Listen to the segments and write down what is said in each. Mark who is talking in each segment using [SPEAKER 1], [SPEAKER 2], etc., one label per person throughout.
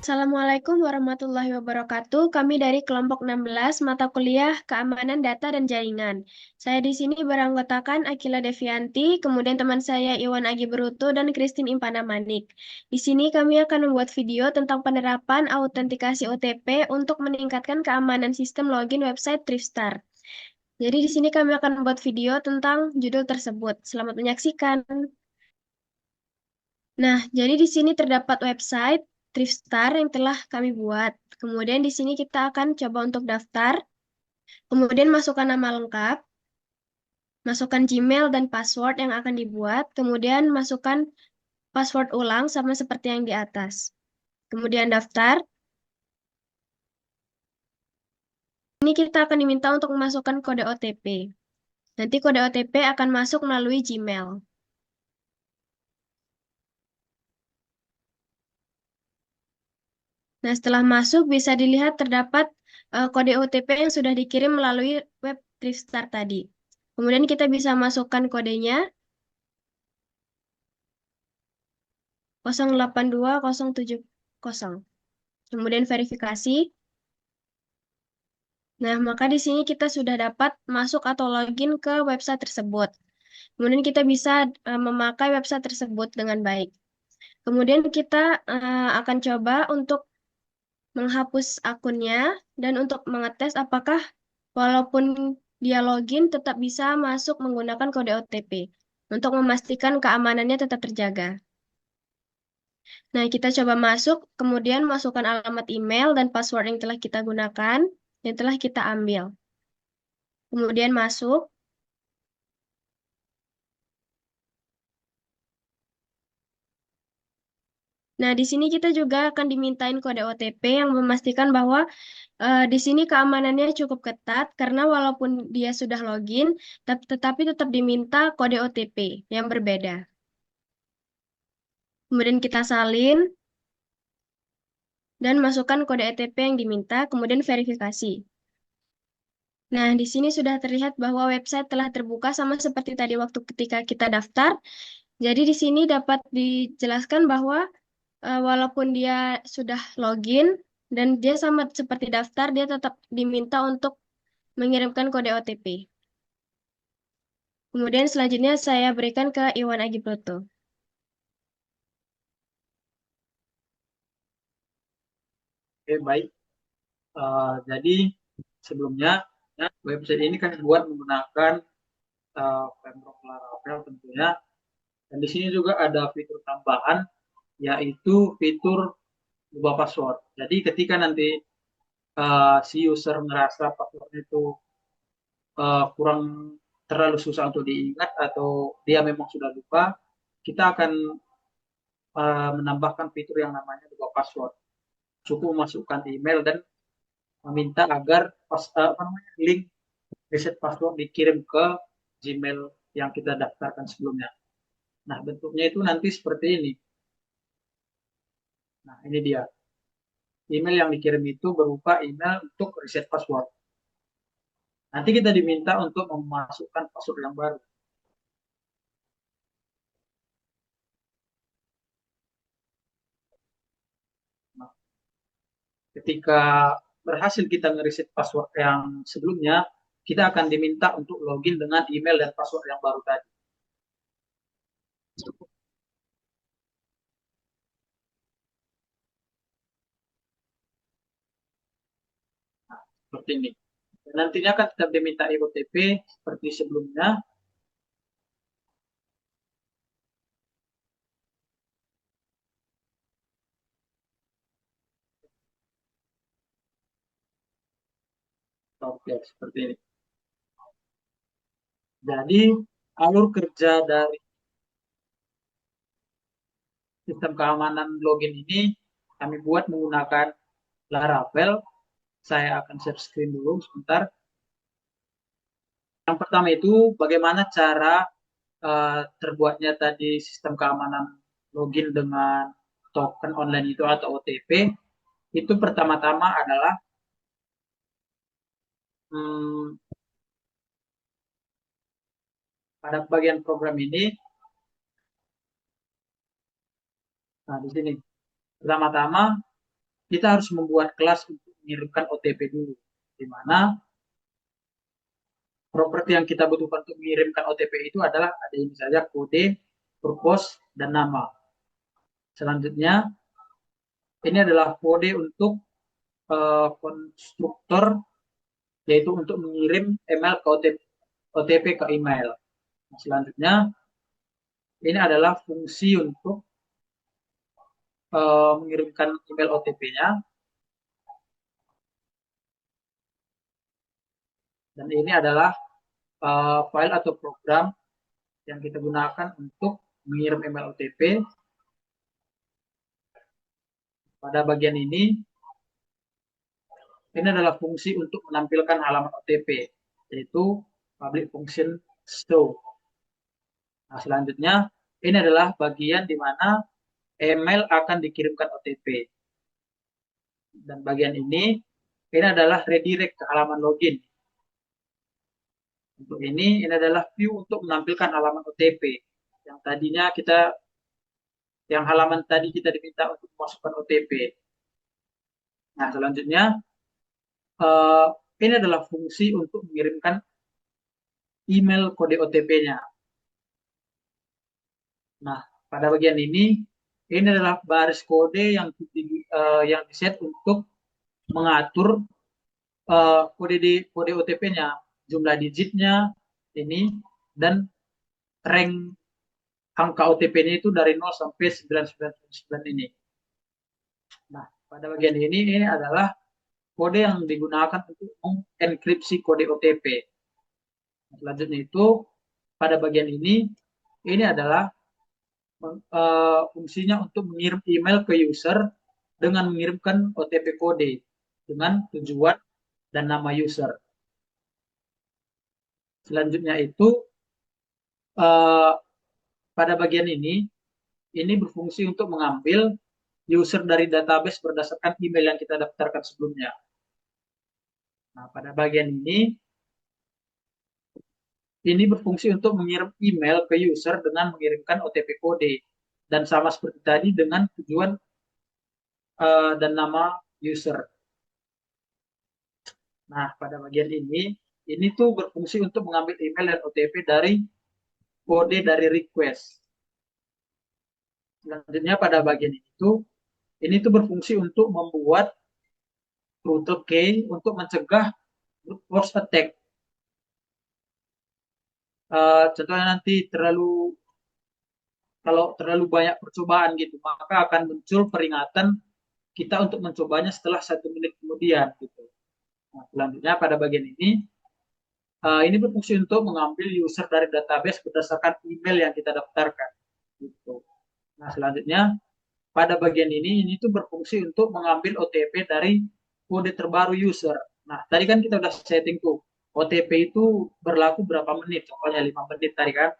[SPEAKER 1] Assalamualaikum warahmatullahi wabarakatuh. Kami dari kelompok 16 mata kuliah Keamanan Data dan Jaringan. Saya di sini beranggotakan Akila Devianti, kemudian teman saya Iwan Agi Berutu dan Christine Impana Manik. Di sini kami akan membuat video tentang penerapan autentikasi OTP untuk meningkatkan keamanan sistem login website Thriftstar. Jadi di sini kami akan membuat video tentang judul tersebut. Selamat menyaksikan. Nah, jadi di sini terdapat website Thriftstar yang telah kami buat. Kemudian di sini kita akan coba untuk daftar, kemudian masukkan nama lengkap, masukkan Gmail dan password yang akan dibuat, kemudian masukkan password ulang sama seperti yang di atas. Kemudian daftar. Ini kita akan diminta untuk memasukkan kode OTP. Nanti kode OTP akan masuk melalui Gmail. Nah, setelah masuk bisa dilihat terdapat kode OTP yang sudah dikirim melalui web Thriftstar tadi. Kemudian kita bisa masukkan kodenya 082070. Kemudian verifikasi. Nah, maka di sini kita sudah dapat masuk atau login ke website tersebut. Kemudian kita bisa memakai website tersebut dengan baik. Kemudian kita akan coba untuk menghapus akunnya dan untuk mengetes apakah walaupun dia login tetap bisa masuk menggunakan kode OTP untuk memastikan keamanannya tetap terjaga. Nah, kita coba masuk, kemudian masukkan alamat email dan password yang telah kita gunakan, yang telah kita ambil. Kemudian masuk. Nah, di sini kita juga akan dimintain kode OTP yang memastikan bahwa di sini keamanannya cukup ketat karena walaupun dia sudah login, tetapi tetap diminta kode OTP yang berbeda. Kemudian kita salin dan masukkan kode OTP yang diminta, kemudian verifikasi. Nah, di sini sudah terlihat bahwa website telah terbuka sama seperti tadi waktu ketika kita daftar. Jadi di sini dapat dijelaskan bahwa walaupun dia sudah login dan dia sama seperti daftar, dia tetap diminta untuk mengirimkan kode OTP. Kemudian selanjutnya saya berikan ke Iwan Agi Proto.
[SPEAKER 2] Oke, baik. Jadi sebelumnya website ini kan dibuat menggunakan Pemprov Laravel tentunya. Dan di sini juga ada fitur tambahan yaitu fitur ubah password. Jadi ketika nanti si user merasa passwordnya itu kurang terlalu susah untuk diingat atau dia memang sudah lupa, kita akan menambahkan fitur yang namanya ubah password. Cukup masukkan email dan meminta agar link reset password dikirim ke Gmail yang kita daftarkan sebelumnya. Nah, bentuknya itu nanti seperti ini. Nah, ini dia. Email yang dikirim itu berupa email untuk reset password. Nanti kita diminta untuk memasukkan password yang baru. Nah, ketika berhasil kita ngereset password yang sebelumnya, kita akan diminta untuk login dengan email dan password yang baru tadi. Nah, seperti ini. Dan nantinya akan tetap diminta OTP seperti sebelumnya. Oke, seperti ini. Jadi, alur kerja dari sistem keamanan login ini kami buat menggunakan Laravel. Saya akan share screen dulu sebentar. Yang pertama itu bagaimana cara terbuatnya tadi sistem keamanan login dengan token online itu atau OTP. Itu pertama-tama adalah hmm, pada bagian program ini. Nah, di sini pertama-tama kita harus membuat kelas untuk mengirimkan OTP dulu, di mana properti yang kita butuhkan untuk mengirimkan OTP itu adalah ada ini saja, kode, purpose, dan nama. Selanjutnya, ini adalah kode untuk konstruktor, yaitu untuk mengirim email ke OTP ke email. Nah, selanjutnya, ini adalah fungsi untuk mengirimkan email OTP-nya. Dan ini adalah file atau program yang kita gunakan untuk mengirim email OTP. Pada bagian ini adalah fungsi untuk menampilkan halaman OTP, yaitu public function show. Nah, selanjutnya ini adalah bagian di mana email akan dikirimkan OTP. Dan bagian ini adalah redirect ke halaman login. Untuk ini adalah view untuk menampilkan halaman OTP. Yang tadinya yang halaman tadi kita diminta untuk memasukkan OTP. Nah, selanjutnya ini adalah fungsi untuk mengirimkan email kode OTP-nya. Nah, pada bagian ini adalah baris kode yang diset untuk mengatur kode OTP-nya, jumlah digitnya ini, dan rank angka OTP-nya itu dari 0 sampai 999 ini. Nah, pada bagian ini adalah kode yang digunakan untuk mengenkripsi kode OTP. Selanjutnya itu, pada bagian ini adalah fungsinya untuk mengirim email ke user dengan mengirimkan OTP kode dengan tujuan dan nama user. Selanjutnya itu pada bagian ini berfungsi untuk mengambil user dari database berdasarkan email yang kita daftarkan sebelumnya. Nah, pada bagian ini berfungsi untuk mengirim email ke user dengan mengirimkan OTP kode. Dan sama seperti tadi dengan tujuan dan nama user. Nah, pada bagian ini tuh berfungsi untuk mengambil email dan OTP dari kode dari request. Selanjutnya pada bagian ini tuh berfungsi untuk membuat brutal key untuk mencegah brute force attack. Contohnya nanti kalau terlalu banyak percobaan gitu, maka akan muncul peringatan kita untuk mencobanya setelah 1 menit kemudian gitu. Nah, selanjutnya pada bagian ini berfungsi untuk mengambil user dari database berdasarkan email yang kita daftarkan gitu. Nah, selanjutnya pada bagian ini tuh berfungsi untuk mengambil OTP dari kode terbaru user. Nah, tadi kan kita udah setting tuh OTP itu berlaku berapa menit, contohnya 5 menit tadi kan.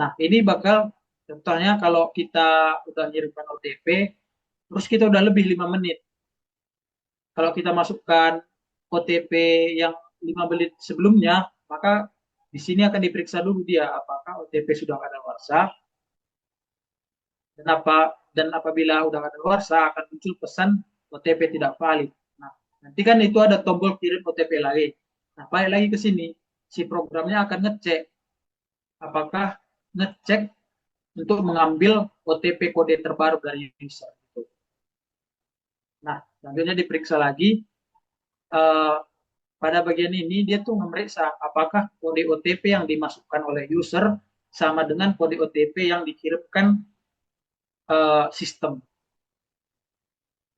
[SPEAKER 2] Nah, ini bakal contohnya kalau kita udah ngirimkan OTP, terus kita udah lebih 5 menit. Kalau kita masukkan OTP yang 5 menit sebelumnya, maka di sini akan diperiksa dulu dia apakah OTP sudah kadaluarsa, dan apabila sudah kadaluarsa akan muncul pesan OTP tidak valid. Nah, nanti kan itu ada tombol kirim OTP lagi. Nah, balik lagi ke sini, si programnya akan ngecek untuk mengambil OTP kode terbaru dari user. Nah, selanjutnya diperiksa lagi. Pada bagian ini dia tuh memeriksa apakah kode OTP yang dimasukkan oleh user sama dengan kode OTP yang dikirimkan sistem.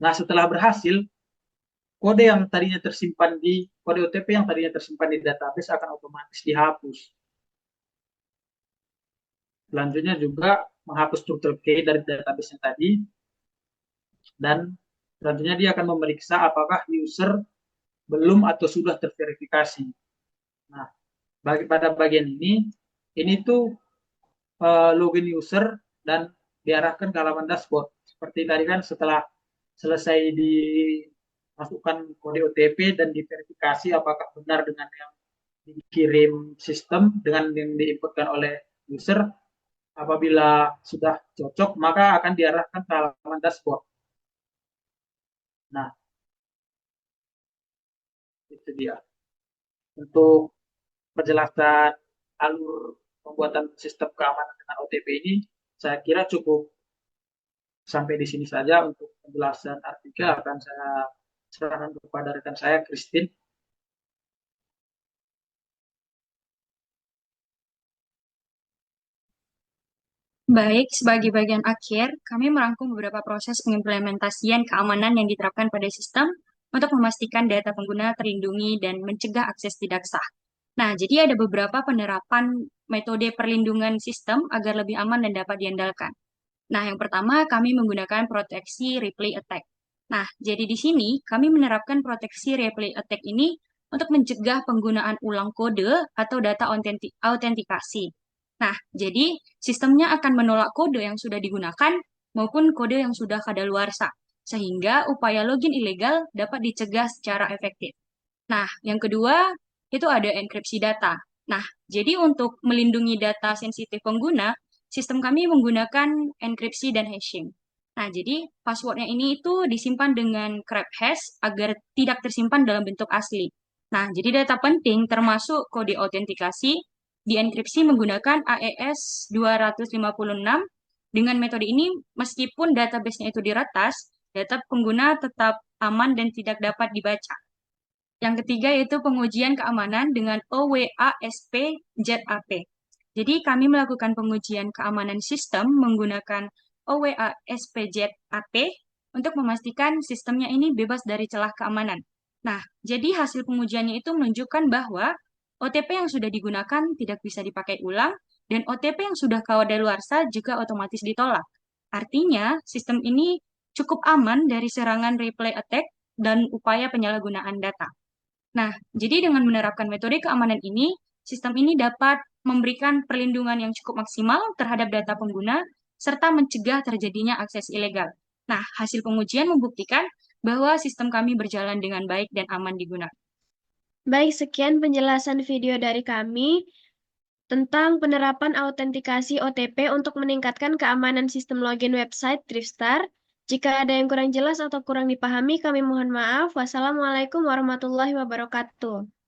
[SPEAKER 2] Nah, setelah berhasil, kode OTP yang tadinya tersimpan di database akan otomatis dihapus. Selanjutnya juga menghapus turtle key dari database yang tadi, dan selanjutnya dia akan memeriksa apakah user belum atau sudah terverifikasi. Nah, pada bagian ini tuh login user dan diarahkan ke halaman dashboard. Seperti tadi kan setelah selesai dimasukkan kode OTP dan diverifikasi apakah benar dengan yang dikirim sistem dengan yang diinputkan oleh user. Apabila sudah cocok, maka akan diarahkan ke halaman dashboard. Nah, itu dia. Untuk penjelasan alur pembuatan sistem keamanan dengan OTP ini, saya kira cukup sampai di sini saja. Untuk penjelasan artikel akan saya serahkan kepada rekan saya, Christine.
[SPEAKER 3] Baik, sebagai bagian akhir, kami merangkum beberapa proses pengimplementasian keamanan yang diterapkan pada sistem untuk memastikan data pengguna terlindungi dan mencegah akses tidak sah. Nah, jadi ada beberapa penerapan metode perlindungan sistem agar lebih aman dan dapat diandalkan. Nah, yang pertama kami menggunakan proteksi replay attack. Nah, jadi di sini kami menerapkan proteksi replay attack ini untuk mencegah penggunaan ulang kode atau data autentikasi. Nah, jadi sistemnya akan menolak kode yang sudah digunakan maupun kode yang sudah kadaluarsa, sehingga upaya login ilegal dapat dicegah secara efektif. Nah, yang kedua itu ada enkripsi data. Nah, jadi untuk melindungi data sensitif pengguna, sistem kami menggunakan enkripsi dan hashing. Nah, jadi passwordnya ini itu disimpan dengan crab hash agar tidak tersimpan dalam bentuk asli. Nah, jadi data penting termasuk kode autentikasi dienkripsi menggunakan AES 256. Dengan metode ini, meskipun database-nya itu diretas, data pengguna tetap aman dan tidak dapat dibaca. Yang ketiga yaitu pengujian keamanan dengan OWASP ZAP. Jadi kami melakukan pengujian keamanan sistem menggunakan OWASP ZAP untuk memastikan sistemnya ini bebas dari celah keamanan. Nah, jadi hasil pengujiannya itu menunjukkan bahwa OTP yang sudah digunakan tidak bisa dipakai ulang dan OTP yang sudah kadaluarsa juga otomatis ditolak. Artinya, sistem ini cukup aman dari serangan replay attack dan upaya penyalahgunaan data. Nah, jadi dengan menerapkan metode keamanan ini, sistem ini dapat memberikan perlindungan yang cukup maksimal terhadap data pengguna, serta mencegah terjadinya akses ilegal. Nah, hasil pengujian membuktikan bahwa sistem kami berjalan dengan baik dan aman digunakan.
[SPEAKER 1] Baik, sekian penjelasan video dari kami tentang penerapan autentikasi OTP untuk meningkatkan keamanan sistem login website Thriftstar. Jika ada yang kurang jelas atau kurang dipahami, kami mohon maaf. Wassalamualaikum warahmatullahi wabarakatuh.